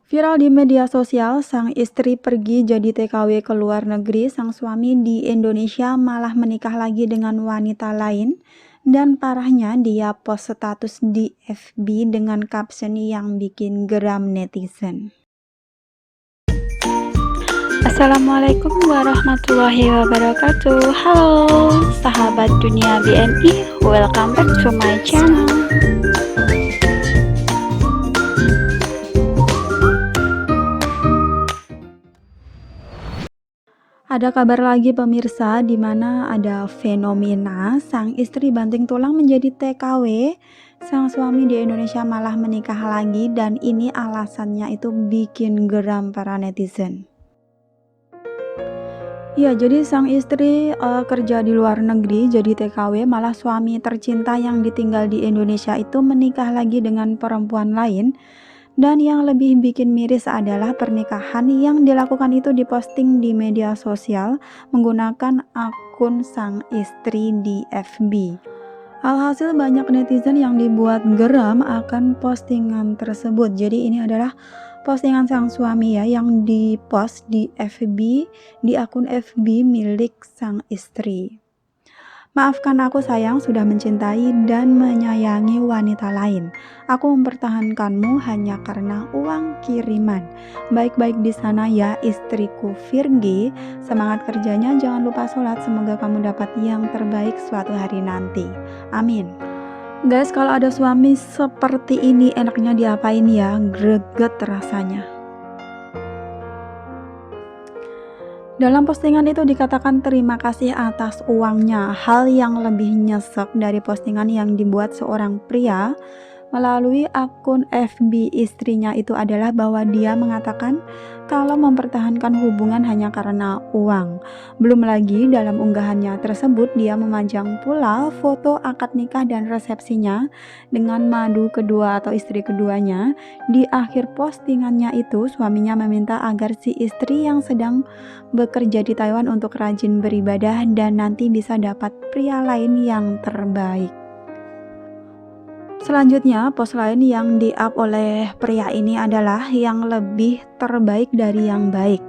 Viral di media sosial, sang istri pergi jadi TKW ke luar negeri, sang suami di Indonesia malah menikah lagi dengan wanita lain. Dan parahnya dia post status di FB dengan caption yang bikin geram netizen. Assalamualaikum warahmatullahi wabarakatuh. Halo sahabat dunia BMI, welcome back to my channel. Ada kabar lagi pemirsa, di mana ada fenomena sang istri banting tulang menjadi TKW, sang suami di Indonesia malah menikah lagi, dan ini alasannya itu bikin geram para netizen. Ya, jadi sang istri kerja di luar negeri jadi TKW, malah suami tercinta yang ditinggal di Indonesia itu menikah lagi dengan perempuan lain. Dan yang lebih bikin miris adalah pernikahan yang dilakukan itu diposting di media sosial menggunakan akun sang istri di FB. Alhasil banyak netizen yang dibuat geram akan postingan tersebut. Jadi ini adalah postingan sang suami ya, yang dipost di FB, di akun FB milik sang istri. Maafkan aku sayang, sudah mencintai dan menyayangi wanita lain. Aku mempertahankanmu hanya karena uang kiriman. Baik-baik di sana ya istriku Virgi. Semangat kerjanya, jangan lupa sholat. Semoga kamu dapat yang terbaik suatu hari nanti. Amin. Guys, kalau ada suami seperti ini enaknya diapain ya? Greget rasanya. Dalam postingan itu dikatakan terima kasih atas uangnya. Hal yang lebih nyesek dari postingan yang dibuat seorang pria melalui akun FB istrinya itu adalah bahwa dia mengatakan kalau mempertahankan hubungan hanya karena uang. Belum lagi dalam unggahannya tersebut dia memajang pula foto akad nikah dan resepsinya dengan madu kedua atau istri keduanya. Di akhir postingannya itu suaminya meminta agar si istri yang sedang bekerja di Taiwan untuk rajin beribadah dan nanti bisa dapat pria lain yang terbaik. Selanjutnya, post lain yang di-up oleh pria ini adalah yang lebih terbaik dari yang baik.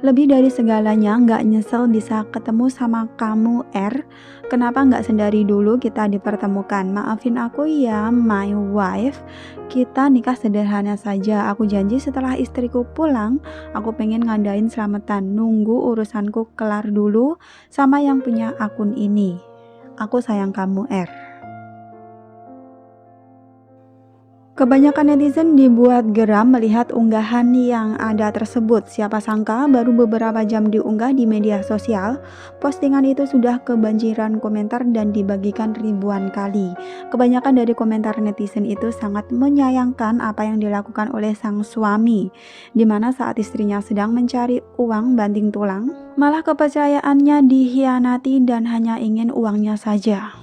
Lebih dari segalanya, nggak nyesel bisa ketemu sama kamu R. Kenapa nggak sendiri dulu kita dipertemukan? Maafin aku ya my wife. Kita nikah sederhana saja. Aku janji setelah istriku pulang, aku pengen ngadain selamatan. Nunggu urusanku kelar dulu sama yang punya akun ini. Aku sayang kamu R. Kebanyakan netizen dibuat geram melihat unggahan yang ada tersebut. Siapa sangka baru beberapa jam diunggah di media sosial, postingan itu sudah kebanjiran komentar dan dibagikan ribuan kali. Kebanyakan dari komentar netizen itu sangat menyayangkan apa yang dilakukan oleh sang suami, di mana saat istrinya sedang mencari uang banting tulang, malah kepercayaannya dikhianati dan hanya ingin uangnya saja.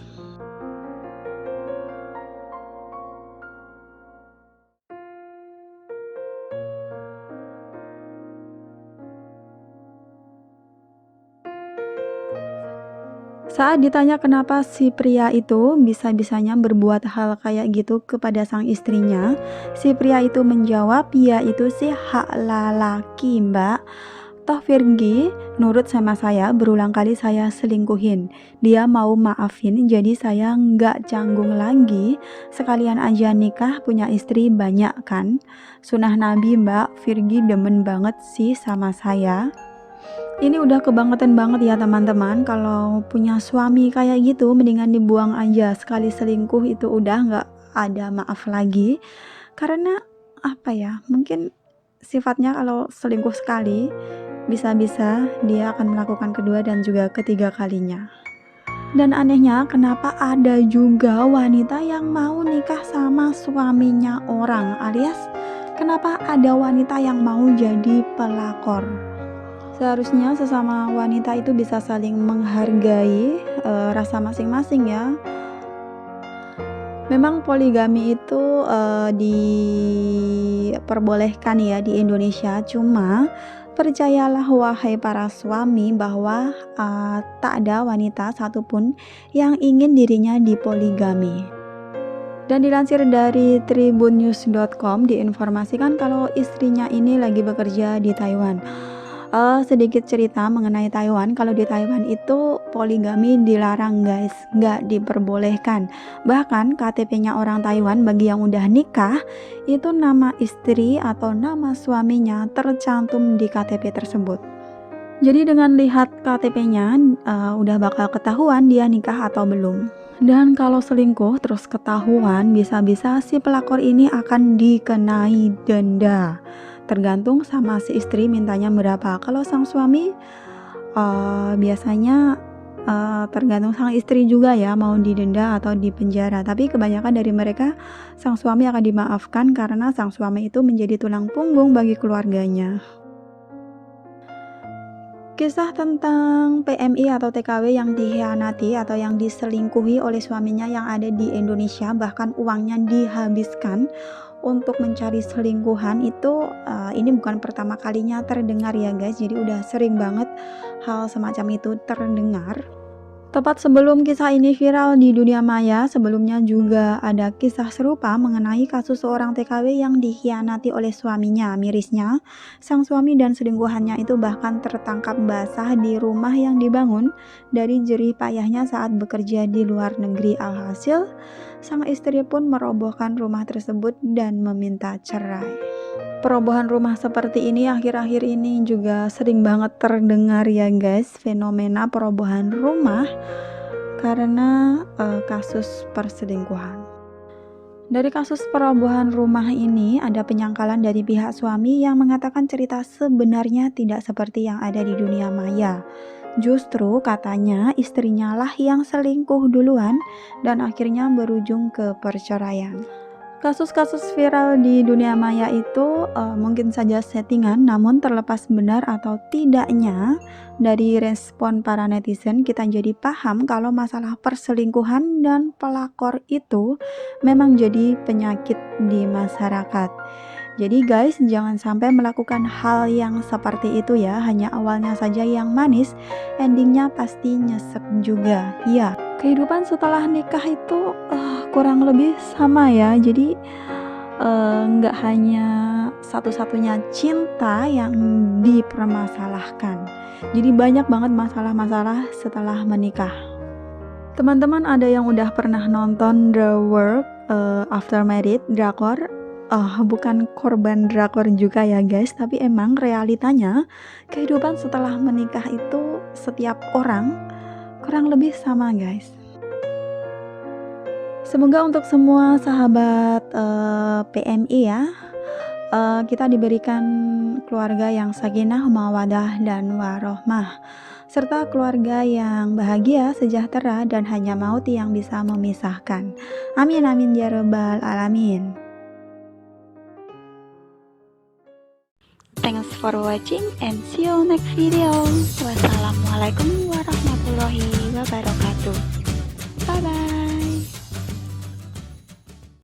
Saat ditanya kenapa si pria itu bisa-bisanya berbuat hal kayak gitu kepada sang istrinya, si pria itu menjawab, ya itu sih hak lelaki mbak. Toh Virgi nurut sama saya, berulang kali saya selingkuhin. Dia mau maafin, jadi saya nggak canggung lagi. Sekalian aja nikah, punya istri banyak kan. Sunah Nabi mbak, Virgi demen banget sih sama saya. Ini udah kebangetan banget ya teman-teman. Kalau punya suami kayak gitu mendingan dibuang aja. Sekali selingkuh itu udah nggak ada maaf lagi. Karena apa ya, mungkin sifatnya kalau selingkuh sekali bisa-bisa dia akan melakukan kedua dan juga ketiga kalinya. Dan anehnya kenapa ada juga wanita yang mau nikah sama suaminya orang, alias kenapa ada wanita yang mau jadi pelakor. Seharusnya sesama wanita itu bisa saling menghargai rasa masing-masing ya. Memang poligami itu diperbolehkan ya di Indonesia, cuma percayalah wahai para suami bahwa tak ada wanita satupun yang ingin dirinya dipoligami. Dan dilansir dari tribunnews.com diinformasikan kalau istrinya ini lagi bekerja di Taiwan. Sedikit cerita mengenai Taiwan, kalau di Taiwan itu poligami dilarang guys, nggak diperbolehkan. Bahkan KTP-nya orang Taiwan bagi yang udah nikah, itu nama istri atau nama suaminya tercantum di KTP tersebut. Jadi dengan lihat KTP-nya, udah bakal ketahuan dia nikah atau belum. Dan kalau selingkuh terus ketahuan, bisa-bisa si pelakor ini akan dikenai denda. Tergantung sama si istri mintanya berapa. Kalau sang suami biasanya tergantung sang istri juga ya mau didenda atau dipenjara. Tapi kebanyakan dari mereka sang suami akan dimaafkan karena sang suami itu menjadi tulang punggung bagi keluarganya. Kisah tentang PMI atau TKW yang dikhianati atau yang diselingkuhi oleh suaminya yang ada di Indonesia, bahkan uangnya dihabiskan untuk mencari selingkuhan itu, ini bukan pertama kalinya terdengar ya guys, jadi udah sering banget hal semacam itu terdengar. Tepat sebelum kisah ini viral di dunia maya, sebelumnya juga ada kisah serupa mengenai kasus seorang TKW yang dikhianati oleh suaminya. Mirisnya, sang suami dan selingkuhannya itu bahkan tertangkap basah di rumah yang dibangun dari jerih payahnya saat bekerja di luar negeri. Alhasil, sang istri pun merobohkan rumah tersebut dan meminta cerai. Perobohan rumah seperti ini akhir-akhir ini juga sering banget terdengar ya guys, fenomena perobohan rumah karena kasus perselingkuhan. Dari kasus perobohan rumah ini ada penyangkalan dari pihak suami yang mengatakan cerita sebenarnya tidak seperti yang ada di dunia maya. Justru katanya istrinya lah yang selingkuh duluan dan akhirnya berujung ke perceraian. Kasus-kasus viral di dunia maya itu mungkin saja settingan, namun terlepas benar atau tidaknya dari respon para netizen kita jadi paham kalau masalah perselingkuhan dan pelakor itu memang jadi penyakit di masyarakat. Jadi guys, jangan sampai melakukan hal yang seperti itu ya, hanya awalnya saja yang manis, endingnya pasti nyesek juga. Ya, kehidupan setelah nikah itu kurang lebih sama ya, jadi nggak hanya satu-satunya cinta yang dipermasalahkan, jadi banyak banget masalah-masalah setelah menikah. Teman-teman ada yang udah pernah nonton The Work After Married, drakor? Bukan korban drakor juga ya guys, tapi emang realitanya kehidupan setelah menikah itu setiap orang kurang lebih sama guys. Semoga untuk semua sahabat PMI ya, kita diberikan keluarga yang sakinah, mawadah, dan warohmah, serta keluarga yang bahagia, sejahtera, dan hanya maut yang bisa memisahkan. Amin amin ya rabbal alamin. Thanks for watching and see you next video. Wassalamualaikum